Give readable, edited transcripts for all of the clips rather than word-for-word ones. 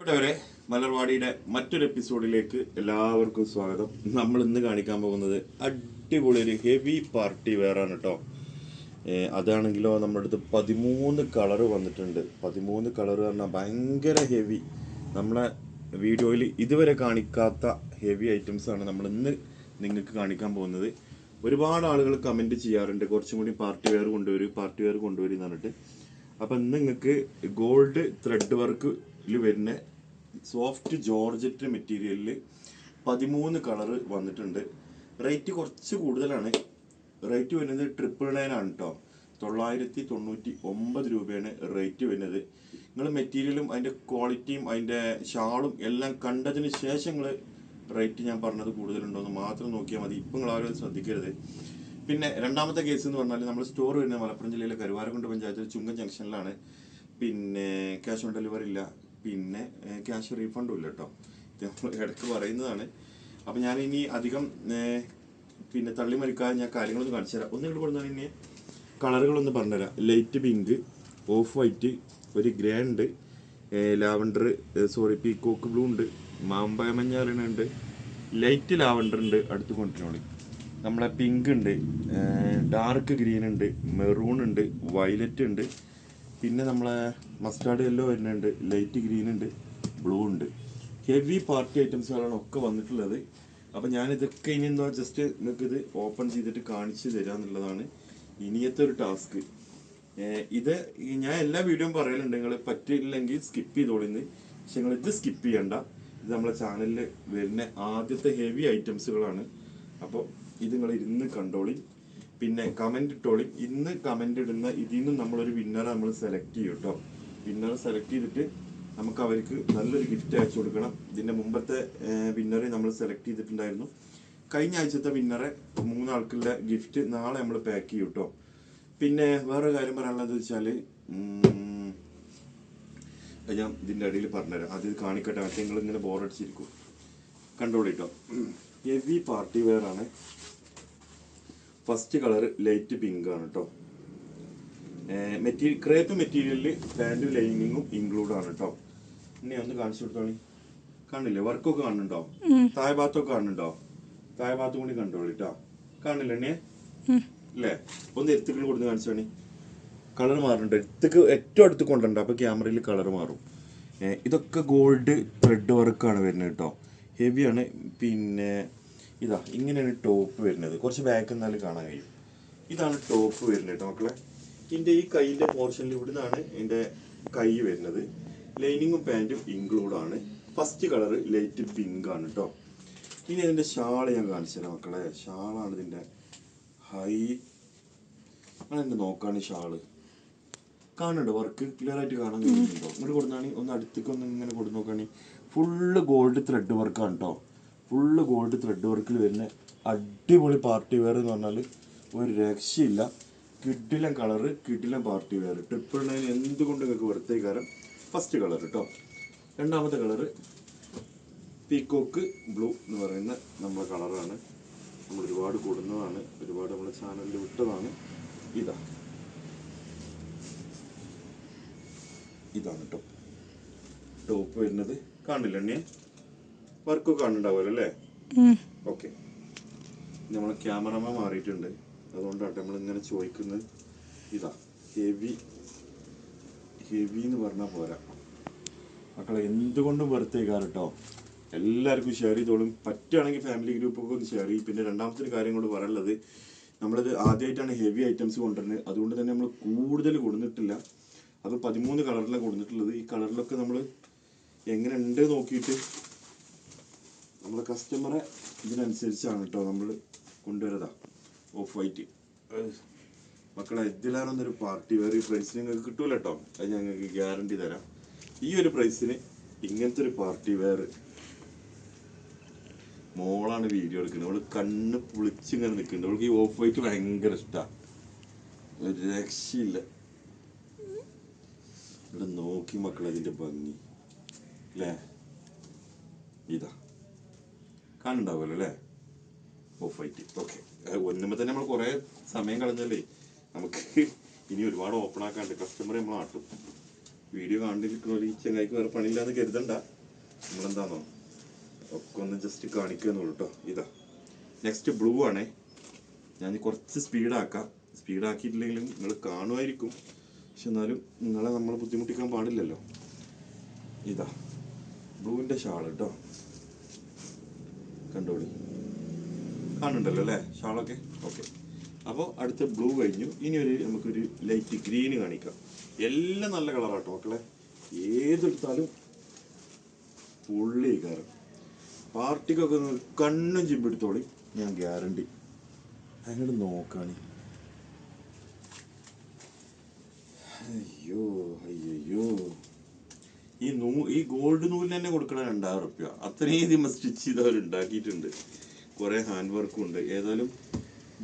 പ്രിയപ്പെട്ടവരെ, മലർവാടിയുടെ മറ്റൊരു എപ്പിസോഡിലേക്ക് എല്ലാവർക്കും സ്വാഗതം. നമ്മൾ ഇന്ന് കാണിക്കാൻ പോകുന്നത് അടിപൊളി ഒരു ഹെവി പാർട്ടി വെയർ ആണ് കേട്ടോ. അതാണെങ്കിലോ നമ്മുടെ അടുത്ത് 13 കളർ വന്നിട്ടുണ്ട്. 13 കളർ പറഞ്ഞാൽ ഭയങ്കര ഹെവി, നമ്മളെ വീഡിയോയിൽ ഇതുവരെ കാണിക്കാത്ത ഹെവി ഐറ്റംസ് ആണ് നമ്മൾ ഇന്ന് നിങ്ങൾക്ക് കാണിക്കാൻ പോകുന്നത്. ഒരുപാട് ആളുകൾ കമൻറ്റ് ചെയ്യാറുണ്ട്, കുറച്ചും കൂടി പാർട്ടി വെയർ കൊണ്ടുവരും എന്ന് പറഞ്ഞിട്ട്. അപ്പം ഇന്ന് നിങ്ങൾക്ക് ഗോൾഡ് ത്രെഡ് വർക്കിൽ വരുന്ന സോഫ്റ്റ് ജോർജറ്റ് മെറ്റീരിയലിൽ 13 കളർ വന്നിട്ടുണ്ട്. റേറ്റ് കുറച്ച് കൂടുതലാണ്. റേറ്റ് വരുന്നത് 999 ആണ് കേട്ടോ. 999 രൂപയാണ് റേറ്റ് വരുന്നത്. നിങ്ങൾ മെറ്റീരിയലും അതിൻ്റെ ക്വാളിറ്റിയും അതിൻ്റെ ഷാളും എല്ലാം കണ്ടതിന് ശേഷം നിങ്ങൾ റേറ്റ് ഞാൻ പറഞ്ഞത് കൂടുതലുണ്ടോ എന്ന് മാത്രം നോക്കിയാൽ മതി. ഇപ്പം നിങ്ങൾ ആരും ശ്രദ്ധിക്കരുത്. പിന്നെ രണ്ടാമത്തെ കേസ് എന്ന് പറഞ്ഞാൽ നമ്മൾ സ്റ്റോർ വരുന്നത് മലപ്പുറം ജില്ലയിലെ കരുവാരക്കുണ്ട് പഞ്ചായത്തിൽ ചുങ്കം ജംഗ്ഷനിലാണ്. പിന്നെ ക്യാഷ് ഓൺ ഡെലിവറി ഇല്ല, പിന്നെ ക്യാഷ് റീഫണ്ടും ഇല്ല കേട്ടോ. ഇത് നമ്മൾ ഇടയ്ക്ക് പറയുന്നതാണ്. അപ്പം ഞാൻ ഇനി അധികം പിന്നെ തള്ളിമറിക്കാതെ ഞാൻ കാര്യങ്ങളൊന്ന് കാണിച്ചു തരാം. ഒന്നുകൂടി കൊടുത്താൽ ഇനി കളറുകളൊന്ന് പറഞ്ഞുതരാം. ലൈറ്റ് പിങ്ക്, ഓഫ് വൈറ്റ്, ഒരു ഗ്രേ ഉണ്ട്, ലാവണ്ടർ പീക്കോക്ക് ബ്ലൂ ഉണ്ട്, മാമ്പഴ മഞ്ഞാറുണ്ട്, ലൈറ്റ് ലാവണ്ടർ ഉണ്ട്. അടുത്ത് കൊണ്ടുവന്നോളി. നമ്മളെ പിങ്ക് ഉണ്ട്, ഡാർക്ക് ഗ്രീൻ ഉണ്ട്, മെറൂൺ ഉണ്ട്, വയലറ്റ് ഉണ്ട്, പിന്നെ നമ്മളെ മസ്റ്റാർഡ് യെല്ലോ വരുന്നുണ്ട്, ലൈറ്റ് ഗ്രീൻ ഉണ്ട്, ബ്ലൂ ഉണ്ട്. ഹെവി പാർട്ടി ഐറ്റംസുകളാണ് ഒക്കെ വന്നിട്ടുള്ളത്. അപ്പം ഞാനിതൊക്കെ ഇനി എന്താ ജസ്റ്റ് നിങ്ങൾക്ക് ഇത് ഓപ്പൺ ചെയ്തിട്ട് കാണിച്ചു തരാമെന്നുള്ളതാണ് ഇനിയത്തെ ഒരു ടാസ്ക്. ഇത് ഞാൻ എല്ലാ വീഡിയോയും പറയലുണ്ട്, നിങ്ങൾ പറ്റില്ലെങ്കിൽ സ്കിപ്പ് ചെയ്തോളിന്ന്. പക്ഷെ നിങ്ങൾ ഇത് സ്കിപ്പ് ചെയ്യണ്ട. ഇത് നമ്മളെ ചാനലിൽ വരുന്ന ആദ്യത്തെ ഹെവി ഐറ്റംസുകളാണ്. അപ്പോൾ ഇത് നിങ്ങൾ ഇരുന്ന് കണ്ടോളി, പിന്നെ കമൻറ്റ് ഇട്ടോളി. ഇന്ന് കമൻറ്റ് ഇടുന്ന ഇതിൽ നിന്നും നമ്മളൊരു വിന്നറെ നമ്മൾ സെലക്ട് ചെയ്യും കേട്ടോ. വിന്നറെ സെലക്ട് ചെയ്തിട്ട് നമുക്ക് അവർക്ക് നല്ലൊരു ഗിഫ്റ്റ് അയച്ചു കൊടുക്കണം. ഇതിൻ്റെ മുമ്പത്തെ വിന്നറെ നമ്മൾ സെലക്ട് ചെയ്തിട്ടുണ്ടായിരുന്നു. കഴിഞ്ഞ ആഴ്ചത്തെ വിന്നറെ 3 ആൾക്കുള്ള ഗിഫ്റ്റ് നാളെ നമ്മൾ പാക്ക് ചെയ്യും കേട്ടോ. പിന്നെ വേറൊരു കാര്യം പറയാനുള്ളത് വെച്ചാൽ ഞാൻ ഇതിൻ്റെ അടിയിൽ പറഞ്ഞുതരാം. അത് കാണിക്കട്ടെ, മറ്റേ നിങ്ങൾ ഇങ്ങനെ ബോറടിച്ചിരിക്കും. കണ്ടോളി കേട്ടോ. ഹെവി പാർട്ടി വെയർ ആണ്. ഫസ്റ്റ് കളർ ലൈറ്റ് പിങ്ക് ആണ് കേട്ടോ. ക്രേപ്പ് മെറ്റീരിയലിൽ പാൻറ്റും ലൈനിങ്ങും ഇൻക്ലൂഡ് ആണ് കേട്ടോ. ഇനി ഒന്ന് കാണിച്ചു കൊടുത്തോളി. കാണില്ലേ? വർക്കൊക്കെ കാണുന്നുണ്ടോ? താഴെ ഭാഗത്തൊക്കെ കാണുന്നുണ്ടോ? താഴെ ഭാഗത്തും കൂടി കണ്ടോളി കേട്ടോ. കാണില്ല എണ്ണേ അല്ലേ? ഒന്ന് എത്തുകൾ കൊടുത്ത് കാണിച്ചോണി. കളർ മാറുന്നുണ്ട്. ഏറ്റവും അടുത്ത് കൊണ്ടുണ്ട്, അപ്പോൾ ക്യാമറയിൽ കളർ മാറും. ഇതൊക്കെ ഗോൾഡ് ത്രെഡ് വർക്കാണ് വരുന്നത് കേട്ടോ. ഹെവിയാണ്. പിന്നെ ഇതാ ഇങ്ങനെയാണ് ടോപ്പ് വരുന്നത്. കുറച്ച് ബാക്ക് എന്നാലും കാണാൻ കഴിയും. ഇതാണ് ടോപ്പ് വരുന്നത് കേട്ടോ മക്കളെ. ഇതിൻ്റെ ഈ കൈയിൻ്റെ പോർഷനിൽ ഇവിടുന്നാണ് എൻ്റെ കൈ വരുന്നത്. ലൈനിങ്ങും പാൻറ്റും ഇൻക്ലൂഡാണ്. ഫസ്റ്റ് കളർ ലൈറ്റ് പിങ്ക് ആണ് കേട്ടോ. ഇനി ഇതിൻ്റെ ഷാള് ഞാൻ കാണിച്ചു തരാം മക്കളെ. ഷാളാണ് ഇതിൻ്റെ ഹൈ. അങ്ങനെ നോക്കാണ് ഷാള്. കാണുന്നുണ്ടോ? വർക്ക് ക്ലിയർ ആയിട്ട് കാണാൻ കഴിയുന്നുണ്ടോ? ഇങ്ങോട്ട് കൊടുത്താണി ഒന്ന് അടുത്തേക്ക് ഒന്ന് ഇങ്ങനെ കൊടുത്ത് നോക്കുകയാണി. ഫുള്ള് ഗോൾഡ് ത്രെഡ് വർക്കാണ് കേട്ടോ. ഫുള്ള് ഗോൾഡ് ത്രെഡ് വർക്കിൽ വരുന്ന അടിപൊളി പാർട്ടി വെയർ എന്ന് പറഞ്ഞാൽ ഒരു രക്ഷയില്ല. കിഡിലൻ കളറ്, കിഡിലൻ പാർട്ടി വെയർ. 999 എന്തുകൊണ്ട് നിങ്ങൾക്ക് വെറുത്തേക്കാരം. ഫസ്റ്റ് കളർ കേട്ടോ. രണ്ടാമത്തെ കളറ് പീക്കോക്ക് ബ്ലൂ എന്ന് പറയുന്ന നമ്മളെ കളറാണ്. നമ്മൾ ഒരുപാട് കൊടുന്നതാണ്, ഒരുപാട് നമ്മളെ ചാനലിൽ വിട്ടതാണ്. ഇതാണ് കേട്ടോ ടോപ്പ് വരുന്നത്. കാണില്ല എണ്ണേ? വർക്കൊക്കെ കാണുന്നുണ്ടാവുമല്ലോ അല്ലേ? ഓക്കെ. നമ്മളെ ക്യാമറമാൻ മാറിയിട്ടുണ്ട്, അതുകൊണ്ടാട്ടെ നമ്മളിങ്ങനെ ചോദിക്കുന്നത്. ഇതാ ഹെവി എന്ന് പറഞ്ഞാൽ പോരാ മക്കളെ, എന്തുകൊണ്ടും വെറുത്തേക്കാറ് കേട്ടോ. എല്ലാവർക്കും ഷെയർ ചെയ്തോളും. പറ്റുകയാണെങ്കിൽ ഫാമിലി ഗ്രൂപ്പൊക്കെ ഒന്ന് ഷെയർ ചെയ്യും. പിന്നെ രണ്ടാമത്തെ കാര്യം കൊണ്ട് പറയാനുള്ളത്, നമ്മളിത് ആദ്യമായിട്ടാണ് ഹെവി ഐറ്റംസ് കൊണ്ടുവരുന്നത്. അതുകൊണ്ട് തന്നെ നമ്മൾ കൂടുതൽ കൊടുത്തിട്ടില്ല. അത് 13 കളറിലാണ് കൊടുത്തിട്ടുള്ളത്. ഈ കളറിലൊക്കെ നമ്മൾ എങ്ങനെ ഉണ്ട് നോക്കിയിട്ട് നമ്മളെ കസ്റ്റമറെ ഇതിനനുസരിച്ചാണ് കേട്ടോ നമ്മൾ കൊണ്ടുവരുന്നതാ. ഓഫ് വൈറ്റ് മക്കളെ, ഇതിലാണെന്നൊരു പാർട്ടി വെയർ ഈ പ്രൈസിന് നിങ്ങൾക്ക് കിട്ടൂല കേട്ടോ. അത് ഞങ്ങൾക്ക് ഗ്യാരണ്ടി തരാം. ഈ ഒരു പ്രൈസിന് ഇങ്ങനത്തെ ഒരു പാർട്ടി വെയർ മോളാണ് വീഡിയോ എടുക്കുന്നത്. അവള് കണ്ണ് പൊളിച്ചിങ്ങനെ നിൽക്കുന്നുണ്ട്. അവൾക്ക് ഈ ഓഫ് വൈറ്റ് ഭയങ്കര ഇഷ്ടമാണ്. ഒരു രക്ഷയില്ല. ഇവിടെ നോക്കി മക്കളെ ഇതിന്റെ ഭംഗി അല്ലേ? ഇതാ കാണുന്നുണ്ടാവുമല്ലോ അല്ലേ? Of white. ഓക്കെ. ഒന്നുമ്പോ തന്നെ നമ്മൾ കുറെ സമയം കളഞ്ഞല്ലേ. നമുക്ക് ഇനി ഒരുപാട് ഓപ്പൺ ആക്കാണ്ട്. കസ്റ്റമർ നമ്മൾ ആട്ടും. വീഡിയോ കണ്ടിരിക്കുന്ന ഈ ചങ്ങായിക്ക് വേറെ പണിയില്ലാന്ന് കരുതണ്ട. നമ്മളെന്താണോ ഒക്കെ ഒന്ന് ജസ്റ്റ് കാണിക്കുന്നുള്ളൂ കേട്ടോ. ഇതാ നെക്സ്റ്റ് ബ്ലൂ ആണേ. ഞാൻ കുറച്ച് സ്പീഡാക്കിയിട്ടില്ലെങ്കിലും നിങ്ങൾ കാണുമായിരിക്കും, പക്ഷെ എന്നാലും നിങ്ങളെ നമ്മൾ ബുദ്ധിമുട്ടിക്കാൻ പാടില്ലല്ലോ. ഇതാ ബ്ലൂവിൻ്റെ ഷാൾ കേട്ടോ, കണ്ടോളി, കാണുന്നുണ്ടല്ലോ അല്ലേ ഷാളൊക്കെ. ഓക്കെ, അപ്പോൾ അടുത്ത ബ്ലൂ കഴിഞ്ഞു. ഇനി നമുക്കൊരു ലൈറ്റ് ഗ്രീന് കാണിക്കാം. എല്ലാം നല്ല കളറാട്ടോ മക്കളെ, ഏതെടുത്താലും പൊള്ളി കയറും. പാർട്ടിക്കൊക്കെ കണ്ണും ചിമ്പെടുത്തോളി, ഞാൻ ഗ്യാരണ്ടി. അങ്ങോട്ട് നോക്കാണ്. അയ്യോ അയ്യോ, ഈ ഗോൾഡ് നൂലിന് തന്നെ കൊടുക്കണ 2000 റുപ്യ. അത്രയും ഇതിമ സ്റ്റിച്ച് ചെയ്തവർ ഉണ്ടാക്കിയിട്ടുണ്ട്. കുറെ ഹാൻഡ് വർക്കും ഉണ്ട്. ഏതായാലും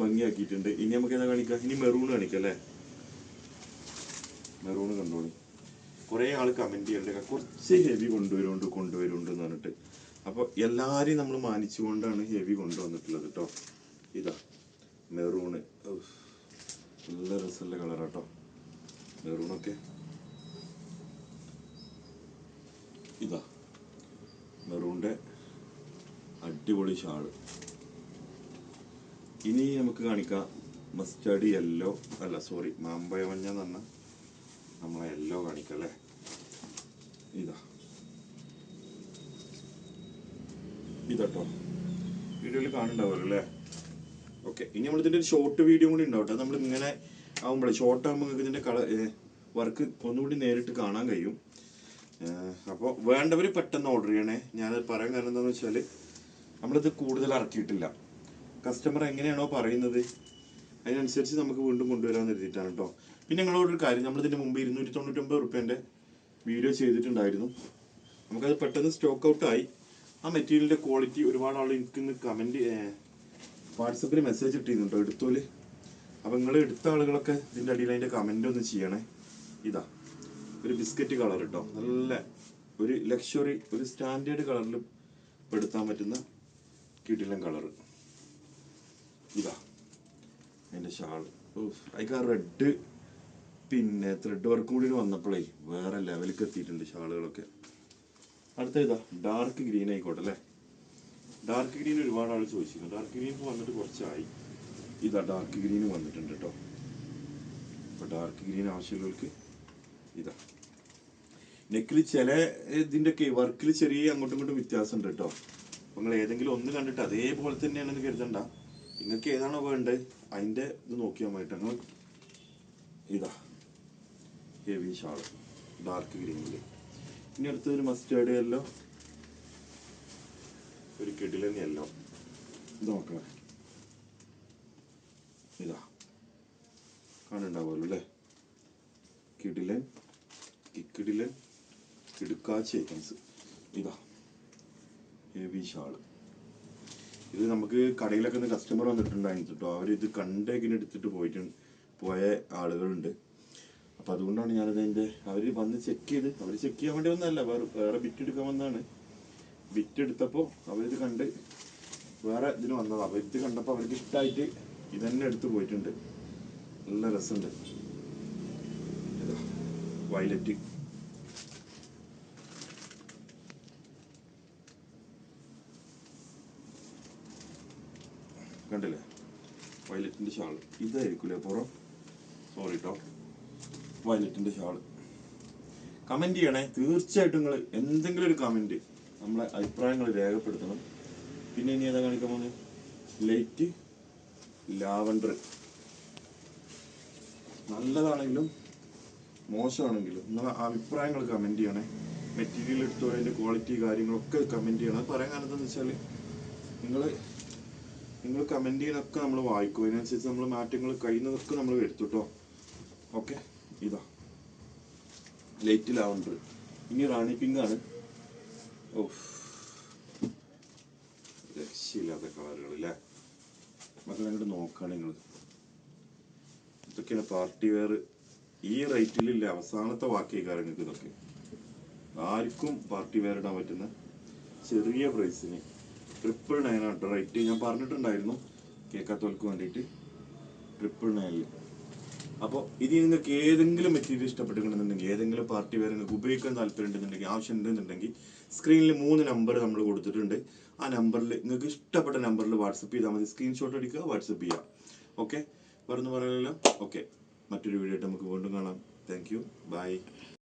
ഭംഗിയാക്കിയിട്ടുണ്ട്. ഇനി നമുക്ക് ഏതാ കാണിക്കാം? ഇനി മെറൂൺ കാണിക്കാം അല്ലേ. മെറൂൺ കണ്ടോളി. കുറെ ആൾ കമന്റ് ചെയ്യണ്ട കുറച്ച് ഹെവി കൊണ്ടുവരുന്നുണ്ട് എന്ന് പറഞ്ഞിട്ട്. അപ്പോൾ എല്ലാവരെയും നമ്മൾ മാനിച്ചുകൊണ്ടാണ് ഹെവി കൊണ്ടുവന്നിട്ടുള്ളത് കേട്ടോ. ഇതാ മെറൂണ്, നല്ല രസമുള്ള കളറാട്ടോ മെറൂണൊക്കെ. ഇതാ മെറൂണിൻ്റെ അടിപൊളി ഷാള്. ഇനി നമുക്ക് കാണിക്കാം മസ്റ്റാർഡ് യെല്ലോ, അല്ല സോറി മാമ്പഴ മഞ്ഞ എന്ന് പറഞ്ഞാൽ നമ്മളെ യെല്ലോ കാണിക്കാം അല്ലേ. ഇതട്ടോ വീഡിയോയിൽ കാണുന്നുണ്ടാവുമല്ലോ അല്ലേ. ഓക്കെ, ഇനി നമ്മളിതിൻ്റെ ഒരു ഷോർട്ട് വീഡിയോ കൂടി ഉണ്ടാവട്ടെ. നമ്മൾ ഇങ്ങനെ ആകുമ്പോഴേ ഷോർട്ട് ആകുമ്പോൾ നിങ്ങൾക്ക് ഇതിൻ്റെ വർക്ക് ഒന്നുകൂടി നേരിട്ട് കാണാൻ കഴിയും. അപ്പോൾ വേണ്ടവർ പെട്ടെന്ന് ഓർഡർ ചെയ്യണേ. ഞാനത് പറയാൻ കാരണം എന്താണെന്ന് വെച്ചാൽ നമ്മളിത് കൂടുതൽ ഇറക്കിയിട്ടില്ല. കസ്റ്റമർ എങ്ങനെയാണോ പറയുന്നത് അതിനനുസരിച്ച് നമുക്ക് വീണ്ടും കൊണ്ടുവരാൻ കരുതിയിട്ടാണ് കേട്ടോ. പിന്നെ നിങ്ങളോടൊരു കാര്യം, നമ്മളിതിൻ്റെ മുമ്പ് 299 റുപ്യേൻ്റെ വീഡിയോ ചെയ്തിട്ടുണ്ടായിരുന്നു. നമുക്കത് പെട്ടെന്ന് സ്റ്റോക്ക് ഔട്ടായി. ആ മെറ്റീരിയലിൻ്റെ ക്വാളിറ്റി ഒരുപാട് ആൾ എനിക്കിന്ന് കമൻറ്റ് വാട്സപ്പിൽ മെസ്സേജ് ഇട്ടിരുന്നുണ്ടോ എടുത്തോല്. അപ്പോൾ നിങ്ങൾ എടുത്ത ആളുകളൊക്കെ ഇതിൻ്റെ അടിയിൽ അതിൻ്റെ കമൻ്റ് ഒന്ന് ചെയ്യണേ. ഇതാ ഒരു ബിസ്ക്കറ്റ് കളർ കേട്ടോ, നല്ല ഒരു ലക്ഷറി, ഒരു സ്റ്റാൻഡേർഡ് കളറിൽ പെടുത്താൻ പറ്റുന്ന കിടിലൻ കളർ. ഇതാ അതിൻ്റെ ഷാൾ. അതിക്ക് ആ റെഡ് പിന്നെ ത്രെഡ് വർക്കും കൂടി വന്നപ്പോഴേ വേറെ ലെവലിലേക്ക് എത്തിയിട്ടുണ്ട് ഷാളുകളൊക്കെ. അടുത്ത ഇതാ ഡാർക്ക് ഗ്രീൻ ആയിക്കോട്ടെ അല്ലേ. ഡാർക്ക് ഗ്രീൻ ഒരുപാട് ആൾ ചോദിച്ചിരുന്നു. ഡാർക്ക് ഗ്രീൻ വന്നിട്ട് കുറച്ചായി. ഇതാ ഡാർക്ക് ഗ്രീൻ വന്നിട്ടുണ്ട് കേട്ടോ. അപ്പോൾ ഡാർക്ക് ഗ്രീൻ ആവശ്യമുള്ളവർക്ക് ഇതാ. നെക്കിൽ ചില ഇതിൻ്റെ വർക്കിൽ ചെറിയ അങ്ങോട്ടും ഇങ്ങോട്ടും വ്യത്യാസം ഉണ്ട് കേട്ടോ. അപ്പോൾ നിങ്ങൾ ഏതെങ്കിലും ഒന്ന് കണ്ടിട്ട് അതേപോലെ തന്നെയാണെന്ന് കരുതണ്ട. നിങ്ങൾക്ക് ഏതാണോ വേണ്ടത് അതിൻ്റെ ഇത് നോക്കിയാൽ മതിട്ട്. നിങ്ങൾ ഇതാ ഹെവി ഷാൾ ഡാർക്ക് ഗ്രീനിൽ. ഇനി അടുത്തൊരു മസ്റ്റേർഡ് യെല്ലോ, ഒരു കിടിലൻ യെല്ലോ. ഇത് നോക്കണം, ഇതാ കാണുന്നുണ്ടാവുമല്ലോ അല്ലേ. കിടിലൻ കിടുക്കാച്ചി ഐറ്റംസ്. ഇതാ ഹെവി ഷാള്. ഇത് നമുക്ക് കടയിലൊക്കെ ഒന്ന് കസ്റ്റമർ വന്നിട്ടുണ്ടായിരുന്നു കേട്ടോ. അവരിത് കണ്ടേക്കിന് എടുത്തിട്ട് പോയ ആളുകളുണ്ട്. അപ്പോൾ അതുകൊണ്ടാണ് ഞാനത് അവർ വന്ന് ചെക്ക് ചെയ്ത്, അവർ ചെക്ക് ചെയ്യാൻ വേണ്ടി ഒന്നല്ല, വേറെ ബിറ്റ് എടുക്കാൻ വന്നതാണ്. ബിറ്റ് എടുത്തപ്പോൾ അവരിത് കണ്ട് വേറെ ഇതിന് വന്നതാണ്. അപ്പോൾ ഇത് കണ്ടപ്പോൾ അവർക്ക് ഇഷ്ടമായിട്ട് ഇതന്നെ എടുത്ത് പോയിട്ടുണ്ട്. നല്ല രസമുണ്ട്. വയലറ്റ്, കണ്ടില്ലേ വയലറ്റിൻ്റെ ഷാൾ. ഇതായിരിക്കൂലേ പുറം, സോറി കേട്ടോ. വയലറ്റിൻ്റെ ഷാൾ. കമൻറ്റ് ചെയ്യണേ തീർച്ചയായിട്ടും. നിങ്ങൾ എന്തെങ്കിലും ഒരു കമൻറ്റ്, നമ്മളെ അഭിപ്രായങ്ങൾ രേഖപ്പെടുത്തണം. പിന്നെ ഇനി ഏതാ കാണിക്കാൻ പോകുന്നത്? Light lavender. നല്ലതാണെങ്കിലും മോശമാണെങ്കിലും നിങ്ങളെ അഭിപ്രായങ്ങൾ കമൻറ്റ് ചെയ്യണേ. മെറ്റീരിയൽ എടുത്തോ അതിൻ്റെ ക്വാളിറ്റി കാര്യങ്ങളൊക്കെ കമൻറ്റ് ചെയ്യണം. അത് പറയാൻ കാരണം എന്താണെന്ന് വെച്ചാൽ നിങ്ങൾ കമൻറ്റ് ചെയ്യുന്നതൊക്കെ നമ്മൾ വായിക്കും. അതിനനുസരിച്ച് നമ്മൾ മാറ്റങ്ങൾ കഴിയുന്നതൊക്കെ നമ്മൾ വരുത്തും കേട്ടോ. ഓക്കെ, ഇതാ ലൈറ്റ് ലാവൻഡർ. ഇനി റാണി പിങ്ക് ആണ്. രക്ഷയില്ലാത്ത കളറുകൾ അല്ലേ മക്കളെ. അങ്ങോട്ട് നോക്കുകയാണ് നിങ്ങൾ. ഇതൊക്കെയാണ് പാർട്ടി വെയർ. ഈ റേറ്റിലില്ല, അവസാനത്തെ വാക്കിയേക്കാറ് നിങ്ങൾക്ക് ഇതൊക്കെ. ആർക്കും പാർട്ടി വെയർ ഇടാൻ പറ്റുന്ന ചെറിയ പ്രൈസിന് 999 റേറ്റ്. ഞാൻ പറഞ്ഞിട്ടുണ്ടായിരുന്നു കേൾക്കാത്തവർക്ക് വേണ്ടിയിട്ട് 999. അപ്പോൾ ഇത് നിങ്ങൾക്ക് ഏതെങ്കിലും മെറ്റീരിയൽ ഇഷ്ടപ്പെട്ടിട്ടുണ്ടെന്നുണ്ടെങ്കിൽ, ഏതെങ്കിലും പാർട്ടി വെയർ നിങ്ങൾക്ക് ഉപയോഗിക്കാൻ താല്പര്യം ഉണ്ടെന്നുണ്ടെങ്കിൽ, ആവശ്യം ഉണ്ടെന്നുണ്ടെങ്കിൽ, സ്ക്രീനിൽ 3 നമ്പർ നമ്മൾ കൊടുത്തിട്ടുണ്ട്. ആ നമ്പറിൽ നിങ്ങൾക്ക് ഇഷ്ടപ്പെട്ട നമ്പറിൽ വാട്സപ്പ് ചെയ്താൽ മതി. സ്ക്രീൻഷോട്ട് എടുക്കുക, വാട്സപ്പ് ചെയ്യുക. ഓക്കെ, പറഞ്ഞു പറയാനല്ലോ. ഓക്കെ, മറ്റൊരു വീഡിയോ ആയിട്ട് നമുക്ക് വീണ്ടും കാണാം. Thank you, by.